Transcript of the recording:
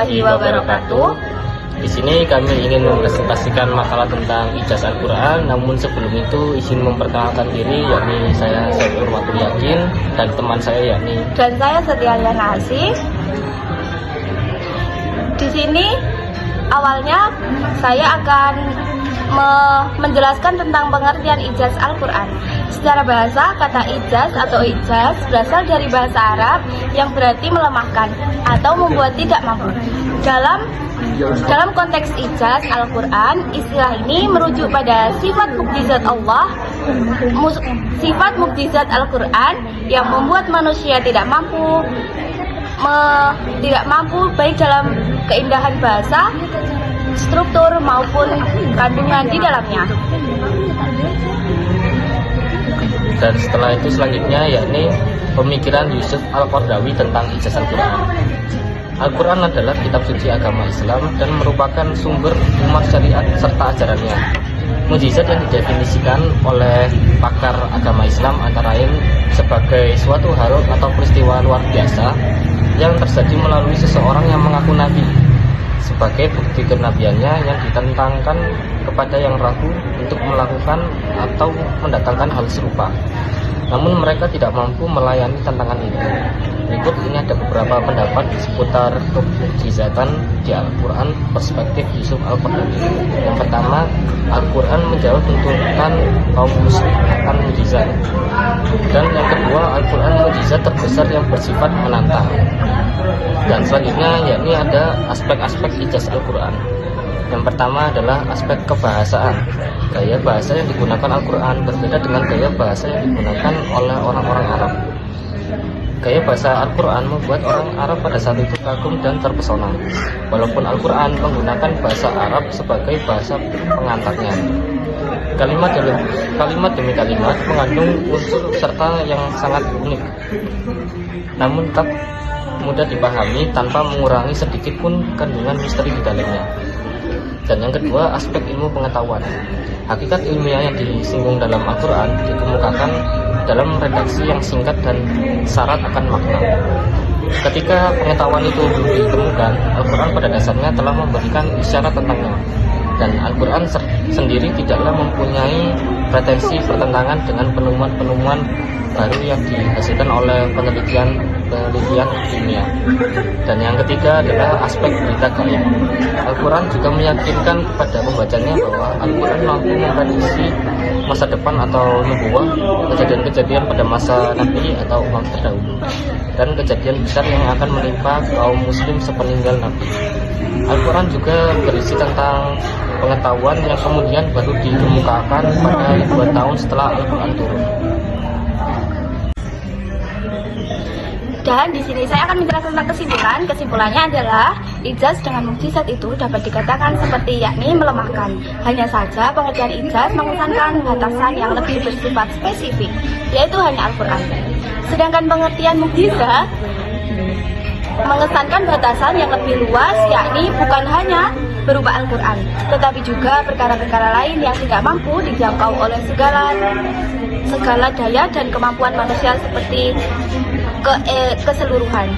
warahmatullahi wabarakatuh. Di sini kami ingin mempresentasikan makalah tentang ijazah Al-Quran. Namun sebelum itu izin memperkenalkan diri, yakni saya Saiful Matul Yakin dan teman saya yakni Dan saya Setia Yana Asih. Di sini awalnya saya akan menjelaskan tentang pengertian ijaz Al-Quran. Secara bahasa, kata ijaz atau ijaz berasal dari bahasa Arab yang berarti melemahkan atau membuat tidak mampu. Dalam konteks ijaz Al-Quran, istilah ini merujuk pada sifat mukjizat Allah, sifat mukjizat Al-Quran yang membuat manusia tidak mampu baik dalam keindahan bahasa, struktur maupun kandungan di dalamnya. Dan setelah itu selanjutnya yakni pemikiran Yusuf Al-Qaradawi tentang ijaz Al-Quran. Al-Quran adalah kitab suci agama Islam dan merupakan sumber umat syariat serta ajarannya. Mukjizat yang didefinisikan oleh pakar agama Islam antara lain sebagai suatu hal atau peristiwa luar biasa yang terjadi melalui seseorang yang mengaku nabi, sebagai bukti kenabiannya yang ditentangkan kepada yang ragu untuk melakukan atau mendatangkan hal serupa. Namun mereka tidak mampu melayani tantangan itu. Berikut ini ada beberapa pendapat seputar kemukjizatan di Al-Quran perspektif Yusuf Al-Qaradawi. Yang pertama, Al-Quran menjawab tuntutan kaum muslim akan mukjizat. Dan yang kedua, Al-Quran mukjizat terbesar yang bersifat menantang. Dan selanjutnya yakni ada aspek-aspek ijaz Al-Quran. Yang pertama adalah aspek kebahasaan. Gaya bahasa yang digunakan Al-Quran berbeda dengan gaya bahasa yang digunakan oleh orang-orang Arab. Gaya bahasa Al-Quran membuat orang Arab pada saat itu kagum dan terpesona, walaupun Al-Quran menggunakan bahasa Arab sebagai bahasa pengantarnya. Kalimat demi kalimat mengandung unsur serta yang sangat unik, namun tetap mudah dipahami tanpa mengurangi sedikit pun kandungan misteri di dalamnya. Dan yang kedua, aspek ilmu pengetahuan. Hakikat ilmiah yang disinggung dalam Al-Quran dikemukakan dalam redaksi yang singkat dan syarat akan makna. Ketika pengetahuan itu belum ditemukan, Al-Quran pada dasarnya telah memberikan isyarat tentangnya. Dan Al-Quran sendiri tidaklah mempunyai pretensi pertentangan dengan penemuan-penemuan baru yang dihasilkan oleh penelitian ilmiah. Dan yang ketiga adalah aspek berita gaib. Al-Quran juga meyakinkan kepada pembacanya bahwa Al-Quran mampu memprediksi masa depan atau nubuwah, kejadian-kejadian pada masa Nabi atau umat terdahulu, dan kejadian besar yang akan menimpa kaum muslim sepeninggal Nabi. Al-Quran juga berisi tentang pengetahuan yang kemudian baru dikemukakan pada 2 tahun setelah Al-Quran turun. Dan di sini saya akan menjelaskan tentang kesimpulan. Kesimpulannya adalah ijaz dengan mukjizat itu dapat dikatakan seperti yakni melemahkan. Hanya saja pengertian ijaz mengesankan batasan yang lebih bersifat spesifik, yaitu hanya Al-Quran. Sedangkan pengertian mukjizat mengesankan batasan yang lebih luas, yakni bukan hanya berupa Al-Quran, tetapi juga perkara-perkara lain yang tidak mampu dijangkau oleh segala daya dan kemampuan manusia seperti keseluruhan.